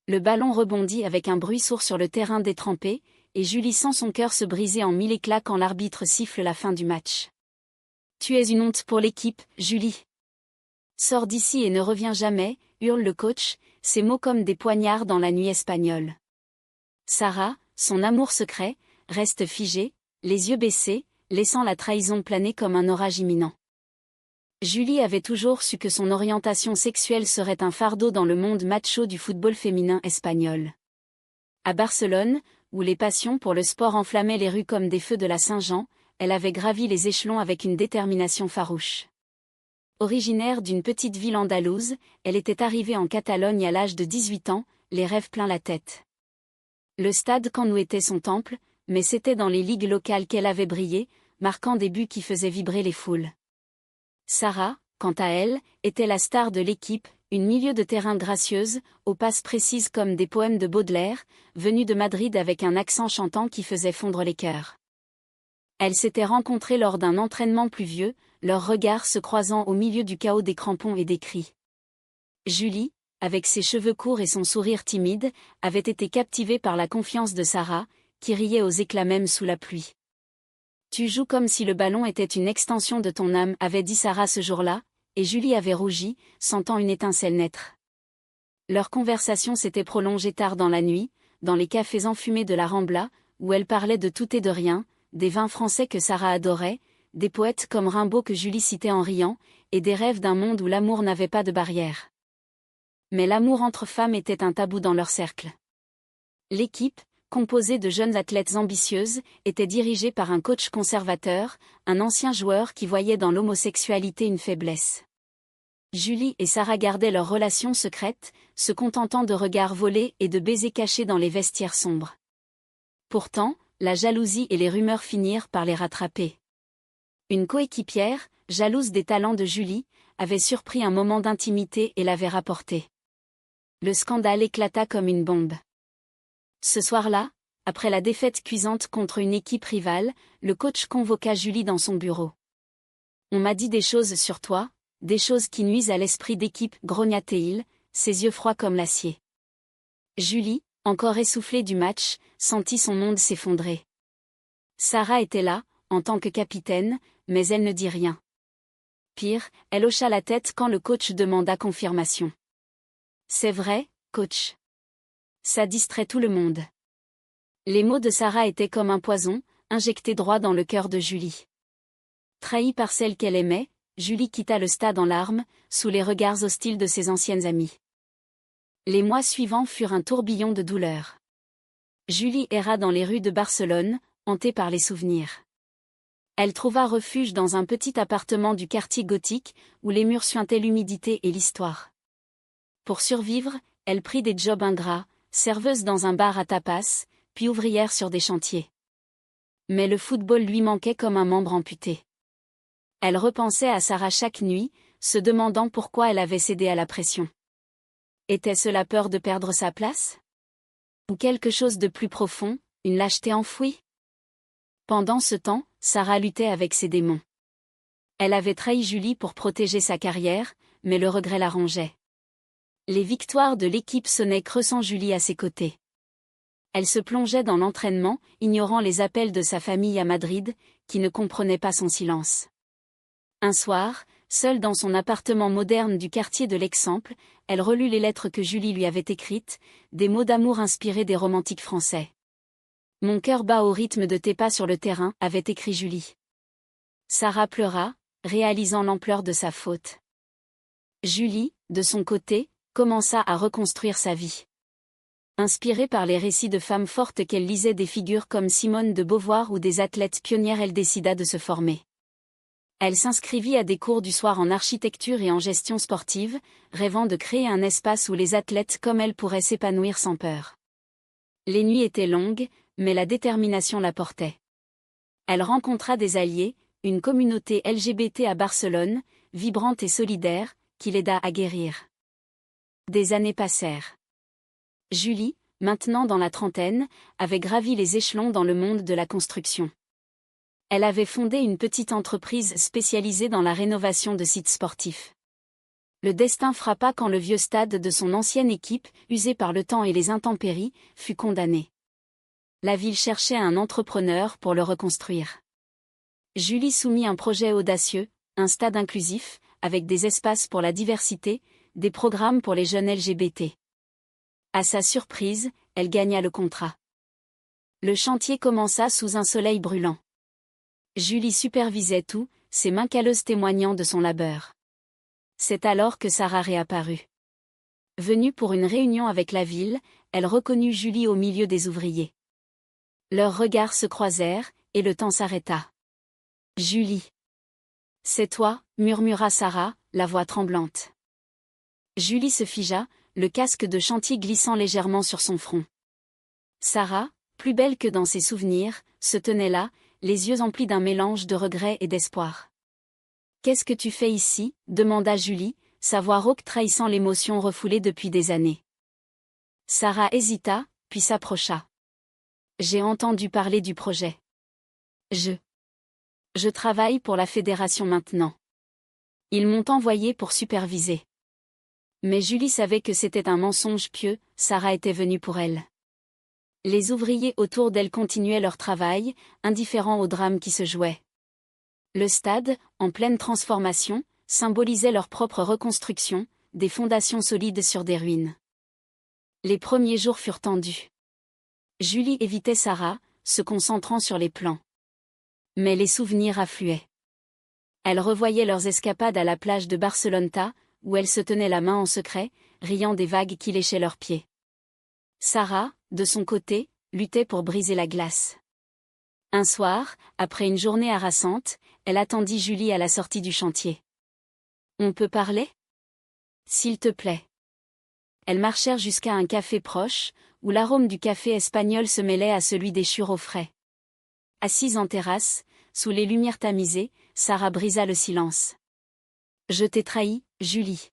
Le ballon rebondit avec un bruit sourd sur le terrain détrempé, et Julie sent son cœur se briser en mille éclats quand l'arbitre siffle la fin du match. « Tu es une honte pour l'équipe, Julie. Sors d'ici et ne reviens jamais », hurle le coach, ses mots comme des poignards dans la nuit espagnole. Sarah, son amour secret, reste figée, les yeux baissés, laissant la trahison planer comme un orage imminent. Julie avait toujours su que son orientation sexuelle serait un fardeau dans le monde macho du football féminin espagnol. À Barcelone, où les passions pour le sport enflammaient les rues comme des feux de la Saint-Jean, elle avait gravi les échelons avec une détermination farouche. Originaire d'une petite ville andalouse, elle était arrivée en Catalogne à l'âge de 18 ans, les rêves plein la tête. Le stade Camp Nou était son temple, mais c'était dans les ligues locales qu'elle avait brillé, marquant des buts qui faisaient vibrer les foules. Sarah, quant à elle, était la star de l'équipe, une milieu de terrain gracieuse, aux passes précises comme des poèmes de Baudelaire, venue de Madrid avec un accent chantant qui faisait fondre les cœurs. Elles s'étaient rencontrées lors d'un entraînement pluvieux, leurs regards se croisant au milieu du chaos des crampons et des cris. Julie, avec ses cheveux courts et son sourire timide, avait été captivée par la confiance de Sarah, qui riait aux éclats même sous la pluie. « Tu joues comme si le ballon était une extension de ton âme », avait dit Sarah ce jour-là, et Julie avait rougi, sentant une étincelle naître. Leur conversation s'était prolongée tard dans la nuit, dans les cafés enfumés de la Rambla, où elle parlait de tout et de rien, des vins français que Sarah adorait, des poètes comme Rimbaud que Julie citait en riant, et des rêves d'un monde où l'amour n'avait pas de barrière. Mais l'amour entre femmes était un tabou dans leur cercle. L'équipe, composée de jeunes athlètes ambitieuses, était dirigée par un coach conservateur, un ancien joueur qui voyait dans l'homosexualité une faiblesse. Julie et Sarah gardaient leur relation secrète, se contentant de regards volés et de baisers cachés dans les vestiaires sombres. Pourtant, la jalousie et les rumeurs finirent par les rattraper. Une coéquipière, jalouse des talents de Julie, avait surpris un moment d'intimité et l'avait rapporté. Le scandale éclata comme une bombe. Ce soir-là, après la défaite cuisante contre une équipe rivale, le coach convoqua Julie dans son bureau. « On m'a dit des choses sur toi, des choses qui nuisent à l'esprit d'équipe, » grogna-t-il, ses yeux froids comme l'acier. Julie, encore essoufflée du match, sentit son monde s'effondrer. Sarah était là, en tant que capitaine, mais elle ne dit rien. Pire, elle hocha la tête quand le coach demanda confirmation. « C'est vrai, coach. » Ça distrait tout le monde. Les mots de Sarah étaient comme un poison, injectés droit dans le cœur de Julie. Trahie par celle qu'elle aimait, Julie quitta le stade en larmes, sous les regards hostiles de ses anciennes amies. Les mois suivants furent un tourbillon de douleur. Julie erra dans les rues de Barcelone, hantée par les souvenirs. Elle trouva refuge dans un petit appartement du quartier gothique, où les murs suintaient l'humidité et l'histoire. Pour survivre, elle prit des jobs ingrats, serveuse dans un bar à tapas, puis ouvrière sur des chantiers. Mais le football lui manquait comme un membre amputé. Elle repensait à Sarah chaque nuit, se demandant pourquoi elle avait cédé à la pression. Était-ce la peur de perdre sa place? Ou quelque chose de plus profond, une lâcheté enfouie? Pendant ce temps, Sarah luttait avec ses démons. Elle avait trahi Julie pour protéger sa carrière, mais le regret la rongeait. Les victoires de l'équipe sonnaient creux sans Julie à ses côtés. Elle se plongeait dans l'entraînement, ignorant les appels de sa famille à Madrid, qui ne comprenaient pas son silence. Un soir, seule dans son appartement moderne du quartier de l'Eixample, elle relut les lettres que Julie lui avait écrites, des mots d'amour inspirés des romantiques français. « Mon cœur bat au rythme de tes pas sur le terrain », avait écrit Julie. Sarah pleura, réalisant l'ampleur de sa faute. Julie, de son côté, commença à reconstruire sa vie. Inspirée par les récits de femmes fortes qu'elle lisait des figures comme Simone de Beauvoir ou des athlètes pionnières, elle décida de se former. Elle s'inscrivit à des cours du soir en architecture et en gestion sportive, rêvant de créer un espace où les athlètes comme elle pourraient s'épanouir sans peur. Les nuits étaient longues, mais la détermination la portait. Elle rencontra des alliés, une communauté LGBT à Barcelone, vibrante et solidaire, qui l'aida à guérir. Des années passèrent. Julie, maintenant dans la trentaine, avait gravi les échelons dans le monde de la construction. Elle avait fondé une petite entreprise spécialisée dans la rénovation de sites sportifs. Le destin frappa quand le vieux stade de son ancienne équipe, usé par le temps et les intempéries, fut condamné. La ville cherchait un entrepreneur pour le reconstruire. Julie soumit un projet audacieux, un stade inclusif, avec des espaces pour la diversité, des programmes pour les jeunes LGBT. À sa surprise, elle gagna le contrat. Le chantier commença sous un soleil brûlant. Julie supervisait tout, ses mains calleuses témoignant de son labeur. C'est alors que Sarah réapparut. Venue pour une réunion avec la ville, elle reconnut Julie au milieu des ouvriers. Leurs regards se croisèrent, et le temps s'arrêta. « Julie. C'est toi » murmura Sarah, la voix tremblante. Julie se figea, le casque de chantier glissant légèrement sur son front. Sarah, plus belle que dans ses souvenirs, se tenait là, les yeux emplis d'un mélange de regret et d'espoir. « Qu'est-ce que tu fais ici » demanda Julie, sa voix rauque trahissant l'émotion refoulée depuis des années. Sarah hésita, puis s'approcha. « J'ai entendu parler du projet. Je travaille pour la fédération maintenant. Ils m'ont envoyé pour superviser. » Mais Julie savait que c'était un mensonge pieux, Sarah était venue pour elle. Les ouvriers autour d'elle continuaient leur travail, indifférents au drame qui se jouait. Le stade, en pleine transformation, symbolisait leur propre reconstruction, des fondations solides sur des ruines. Les premiers jours furent tendus. Julie évitait Sarah, se concentrant sur les plans. Mais les souvenirs affluaient. Elle revoyait leurs escapades à la plage de Barceloneta, où elles se tenaient la main en secret, riant des vagues qui léchaient leurs pieds. Sarah, de son côté, luttait pour briser la glace. Un soir, après une journée harassante, elle attendit Julie à la sortie du chantier. « On peut parler ? S'il te plaît. » Elles marchèrent jusqu'à un café proche, où l'arôme du café espagnol se mêlait à celui des churros frais. Assise en terrasse, sous les lumières tamisées, Sarah brisa le silence. « Je t'ai trahi, Julie.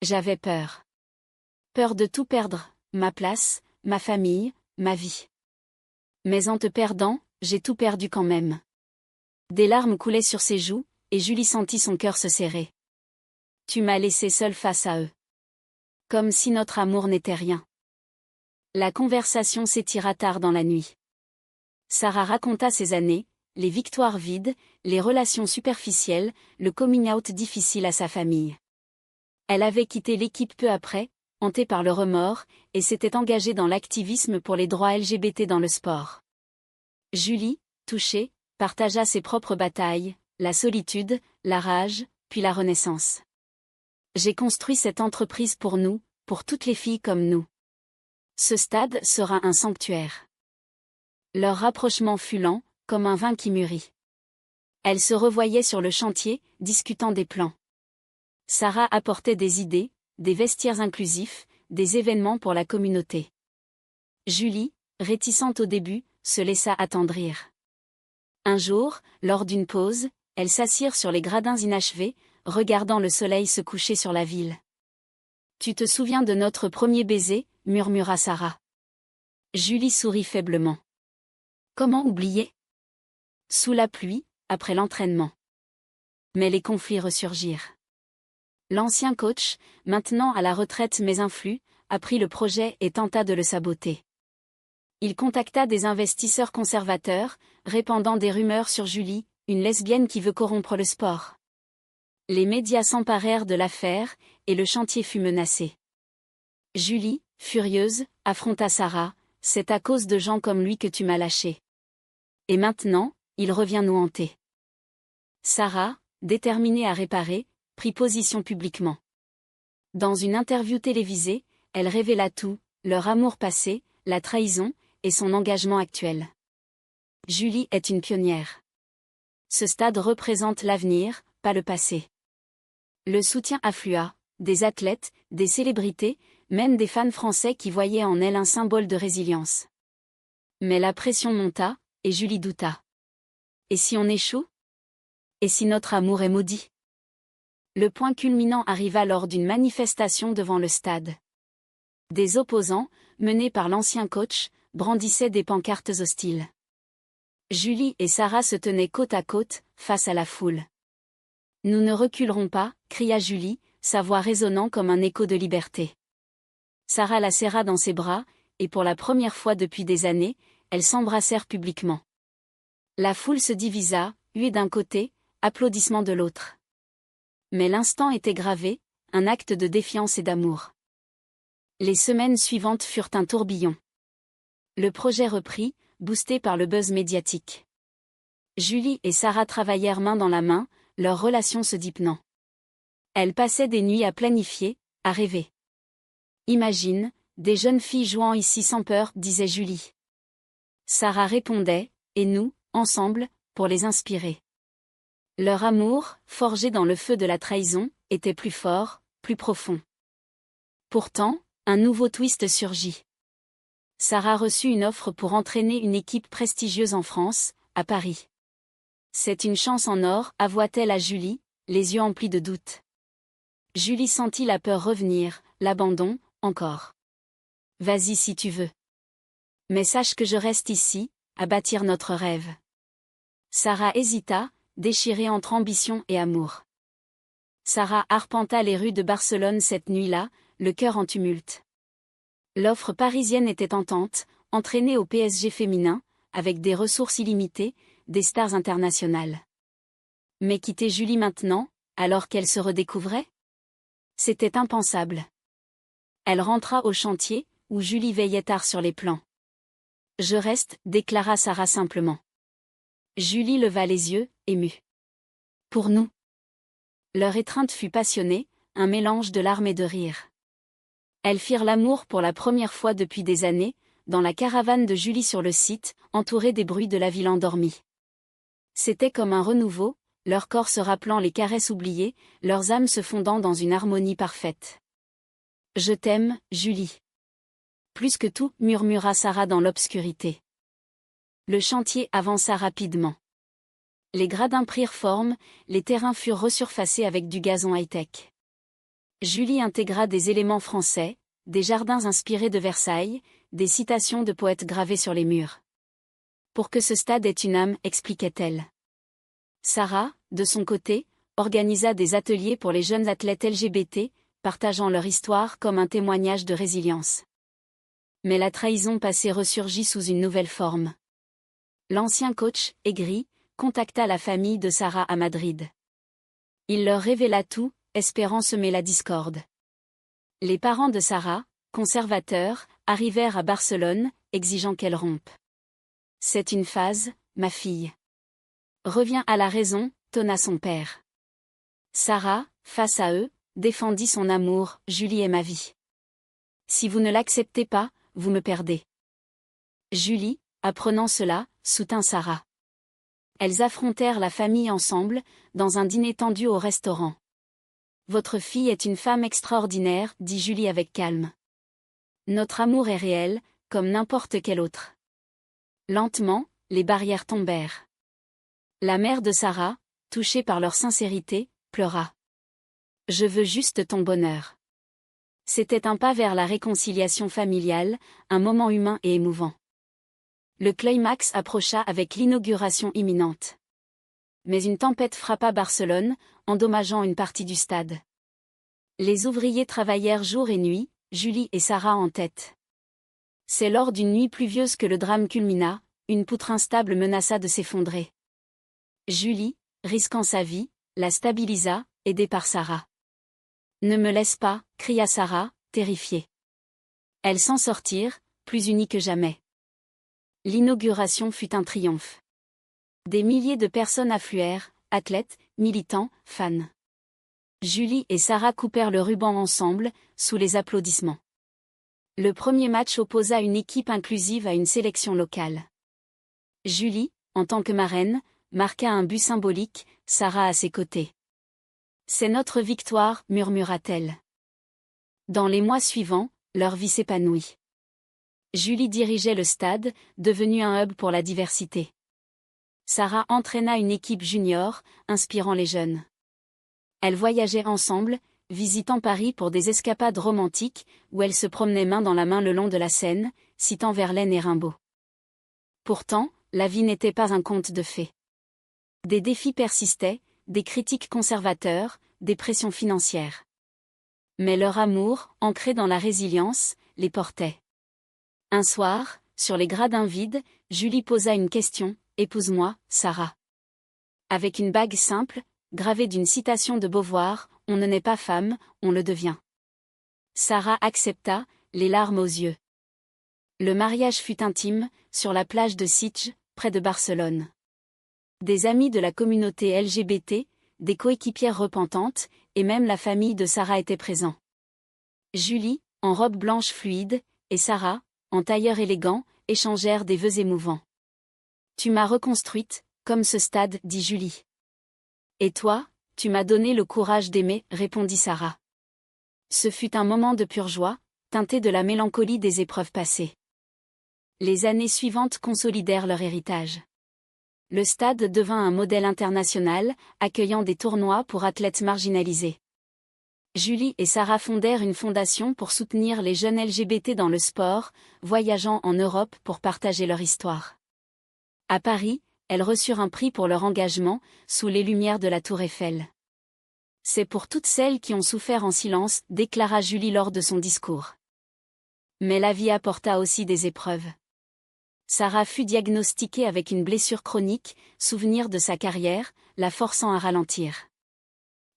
J'avais peur. Peur de tout perdre, ma place, ma famille, ma vie. Mais en te perdant, j'ai tout perdu quand même. » Des larmes coulaient sur ses joues, et Julie sentit son cœur se serrer. « Tu m'as laissée seule face à eux. Comme si notre amour n'était rien. » La conversation s'étira tard dans la nuit. Sarah raconta ses années, les victoires vides, les relations superficielles, le coming out difficile à sa famille. Elle avait quitté l'équipe peu après, hantée par le remords, et s'était engagée dans l'activisme pour les droits LGBT dans le sport. Julie, touchée, partagea ses propres batailles, la solitude, la rage, puis la renaissance. « J'ai construit cette entreprise pour nous, pour toutes les filles comme nous. Ce stade sera un sanctuaire. » Leur rapprochement fut lent, comme un vin qui mûrit. Elles se revoyaient sur le chantier, discutant des plans. Sarah apportait des idées, des vestiaires inclusifs, des événements pour la communauté. Julie, réticente au début, se laissa attendrir. Un jour, lors d'une pause, elles s'assirent sur les gradins inachevés, regardant le soleil se coucher sur la ville. « Tu te souviens de notre premier baiser » murmura Sarah. Julie sourit faiblement. Comment oublier ? Sous la pluie, après l'entraînement. Mais les conflits ressurgirent. L'ancien coach, maintenant à la retraite mais influe, apprit le projet et tenta de le saboter. Il contacta des investisseurs conservateurs, répandant des rumeurs sur Julie, une lesbienne qui veut corrompre le sport. Les médias s'emparèrent de l'affaire, et le chantier fut menacé. Julie, furieuse, affronta Sarah, « C'est à cause de gens comme lui que tu m'as lâché. Et maintenant, il revient nous hanter. » Sarah, déterminée à réparer, prit position publiquement. Dans une interview télévisée, elle révéla tout, leur amour passé, la trahison, et son engagement actuel. Julie est une pionnière. Ce stade représente l'avenir, pas le passé. Le soutien afflua, des athlètes, des célébrités, même des fans français qui voyaient en elle un symbole de résilience. Mais la pression monta, et Julie douta. Et si on échoue ? Et si notre amour est maudit ? Le point culminant arriva lors d'une manifestation devant le stade. Des opposants, menés par l'ancien coach, brandissaient des pancartes hostiles. Julie et Sarah se tenaient côte à côte, face à la foule. « Nous ne reculerons pas » cria Julie, sa voix résonnant comme un écho de liberté. Sarah la serra dans ses bras, et pour la première fois depuis des années, elles s'embrassèrent publiquement. La foule se divisa, huée d'un côté, applaudissements de l'autre. Mais l'instant était gravé, un acte de défiance et d'amour. Les semaines suivantes furent un tourbillon. Le projet reprit, boosté par le buzz médiatique. Julie et Sarah travaillèrent main dans la main, leur relation se deepenant. Elles passaient des nuits à planifier, à rêver. Imagine, des jeunes filles jouant ici sans peur, disait Julie. Sarah répondait, et nous, ensemble, pour les inspirer. Leur amour, forgé dans le feu de la trahison, était plus fort, plus profond. Pourtant, un nouveau twist surgit. Sarah reçut une offre pour entraîner une équipe prestigieuse en France, à Paris. C'est une chance en or, avoua-t-elle à Julie, les yeux emplis de doute. Julie sentit la peur revenir, l'abandon, encore. Vas-y si tu veux. Mais sache que je reste ici, à bâtir notre rêve. Sarah hésita, déchirée entre ambition et amour. Sarah arpenta les rues de Barcelone cette nuit-là, le cœur en tumulte. L'offre parisienne était tentante, entraînée au PSG féminin, avec des ressources illimitées, des stars internationales. Mais quitter Julie maintenant, alors qu'elle se redécouvrait? C'était impensable. Elle rentra au chantier, où Julie veillait tard sur les plans. Je reste, déclara Sarah simplement. Julie leva les yeux, émue. Pour nous. Leur étreinte fut passionnée, un mélange de larmes et de rire. Elles firent l'amour pour la première fois depuis des années, dans la caravane de Julie sur le site, entourée des bruits de la ville endormie. C'était comme un renouveau, leurs corps se rappelant les caresses oubliées, leurs âmes se fondant dans une harmonie parfaite. Je t'aime, Julie. Plus que tout, murmura Sarah dans l'obscurité. Le chantier avança rapidement. Les gradins prirent forme, les terrains furent resurfacés avec du gazon high-tech. Julie intégra des éléments français, des jardins inspirés de Versailles, des citations de poètes gravées sur les murs. Pour que ce stade ait une âme, expliquait-elle. Sarah, de son côté, organisa des ateliers pour les jeunes athlètes LGBT, partageant leur histoire comme un témoignage de résilience. Mais la trahison passée ressurgit sous une nouvelle forme. L'ancien coach, aigri, contacta la famille de Sarah à Madrid. Il leur révéla tout, espérant semer la discorde. Les parents de Sarah, conservateurs, arrivèrent à Barcelone, exigeant qu'elle rompe. C'est une phase, ma fille. Reviens à la raison, tonna son père. Sarah, face à eux, défendit son amour, Julie est ma vie. Si vous ne l'acceptez pas, vous me perdez. Julie, apprenant cela, soutint Sarah. Elles affrontèrent la famille ensemble, dans un dîner tendu au restaurant. Votre fille est une femme extraordinaire, dit Julie avec calme. Notre amour est réel, comme n'importe quel autre. Lentement, les barrières tombèrent. La mère de Sarah, touchée par leur sincérité, pleura. Je veux juste ton bonheur. C'était un pas vers la réconciliation familiale, un moment humain et émouvant. Le climax approcha avec l'inauguration imminente. Mais une tempête frappa Barcelone, endommageant une partie du stade. Les ouvriers travaillèrent jour et nuit, Julie et Sarah en tête. C'est lors d'une nuit pluvieuse que le drame culmina, une poutre instable menaça de s'effondrer. Julie, risquant sa vie, la stabilisa, aidée par Sarah. Ne me laisse pas, cria Sarah, terrifiée. Elles s'en sortirent, plus unies que jamais. L'inauguration fut un triomphe. Des milliers de personnes affluèrent, athlètes, militants, fans. Julie et Sarah coupèrent le ruban ensemble, sous les applaudissements. Le premier match opposa une équipe inclusive à une sélection locale. Julie, en tant que marraine, marqua un but symbolique, Sarah à ses côtés. C'est notre victoire, murmura-t-elle. Dans les mois suivants, leur vie s'épanouit. Julie dirigeait le stade, devenu un hub pour la diversité. Sarah entraîna une équipe junior, inspirant les jeunes. Elles voyageaient ensemble, visitant Paris pour des escapades romantiques, où elles se promenaient main dans la main le long de la Seine, citant Verlaine et Rimbaud. Pourtant, la vie n'était pas un conte de fées. Des défis persistaient, des critiques conservateurs, des pressions financières. Mais leur amour, ancré dans la résilience, les portait. Un soir, sur les gradins vides, Julie posa une question, « Épouse-moi, Sarah. » Avec une bague simple, gravée d'une citation de Beauvoir, « On ne naît pas femme, on le devient. » Sarah accepta, les larmes aux yeux. Le mariage fut intime, sur la plage de Sitges, près de Barcelone. Des amis de la communauté LGBT, des coéquipières repentantes, et même la famille de Sarah étaient présents. Julie, en robe blanche fluide, et Sarah, en tailleur élégant, échangèrent des vœux émouvants. « Tu m'as reconstruite, comme ce stade, » dit Julie. « Et toi, tu m'as donné le courage d'aimer, » répondit Sarah. Ce fut un moment de pure joie, teinté de la mélancolie des épreuves passées. Les années suivantes consolidèrent leur héritage. Le stade devint un modèle international, accueillant des tournois pour athlètes marginalisés. Julie et Sarah fondèrent une fondation pour soutenir les jeunes LGBT dans le sport, voyageant en Europe pour partager leur histoire. À Paris, elles reçurent un prix pour leur engagement, sous les lumières de la Tour Eiffel. « C'est pour toutes celles qui ont souffert en silence », déclara Julie lors de son discours. Mais la vie apporta aussi des épreuves. Sarah fut diagnostiquée avec une blessure chronique, souvenir de sa carrière, la forçant à ralentir.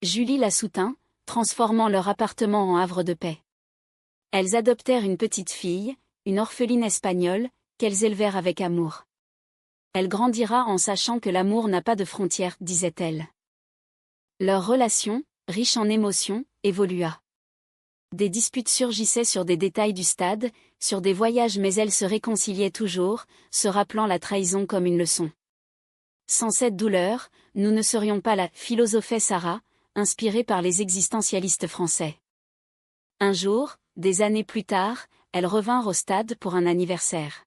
Julie la soutint, transformant leur appartement en havre de paix. Elles adoptèrent une petite fille, une orpheline espagnole, qu'elles élevèrent avec amour. Elle grandira en sachant que l'amour n'a pas de frontières, disait-elle. Leur relation, riche en émotions, évolua. Des disputes surgissaient sur des détails du stade, sur des voyages, mais elles se réconciliaient toujours, se rappelant la trahison comme une leçon. Sans cette douleur, nous ne serions pas là, philosophait Sarah, inspirée par les existentialistes français. Un jour, des années plus tard, elles revinrent au stade pour un anniversaire.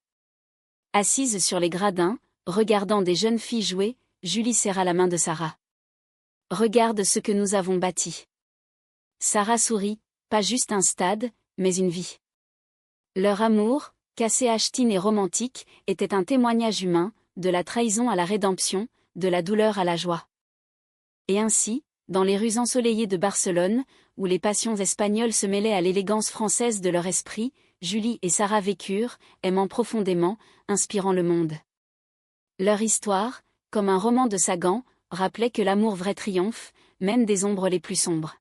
Assise sur les gradins, regardant des jeunes filles jouer, Julie serra la main de Sarah. « Regarde ce que nous avons bâti. » Sarah sourit, pas juste un stade, mais une vie. Leur amour, cassé achetine et romantique, était un témoignage humain, de la trahison à la rédemption, de la douleur à la joie. Et ainsi, dans les rues ensoleillées de Barcelone, où les passions espagnoles se mêlaient à l'élégance française de leur esprit, Julie et Sarah vécurent, aimant profondément, inspirant le monde. Leur histoire, comme un roman de Sagan, rappelait que l'amour vrai triomphe, même des ombres les plus sombres.